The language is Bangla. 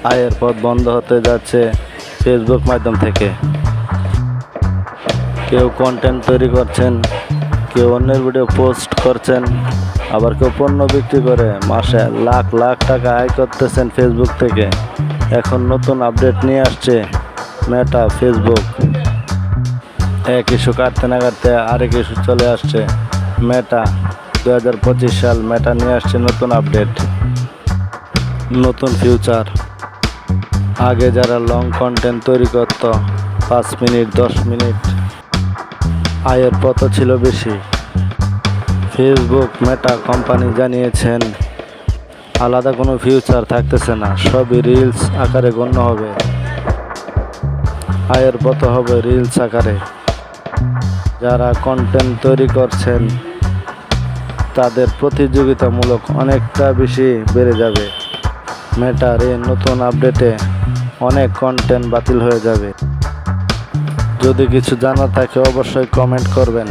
আয়ের পথ বন্ধ হতে যাচ্ছে ফেসবুক মাধ্যম থেকে। কেউ কন্টেন্ট তৈরি করছেন, কেউ অন্যের ভিডিও পোস্ট করছেন, আবার কেউ পণ্য বিক্রি করে মাসে লাখ লাখ টাকা আয় করতেছেন ফেসবুক থেকে। এখন নতুন আপডেট নিয়ে আসছে মেটা ফেসবুক। এক ইস্যু কাটতে না কাটতে আরেক ইস্যু চলে আসছে। মেটা 2025 সাল মেটা নিয়ে আসছে নতুন আপডেট, নতুন ফিউচার। আগে যারা লং কন্টেন্ট তৈরি করত 5 মিনিট 10 মিনিট, আয়ের পথ ছিল বেশি। ফেসবুক মেটা কোম্পানি জানিয়েছেন আলাদা কোনো ফিউচার থাকতেছে না, সবই রিলস আকারে গণ্য হবে। আয়ের পথ হবে রিলস আকারে। যারা কন্টেন্ট তৈরি করছেন তাদের প্রতিযোগিতামূলক অনেকটা বেশি বেড়ে যাবে। মেটার এই নতুন আপডেটে অনেক কন্টেন্ট বাতিল হয়ে যাবে। যদি কিছু জানা থাকে অবশ্যই কমেন্ট করবেন।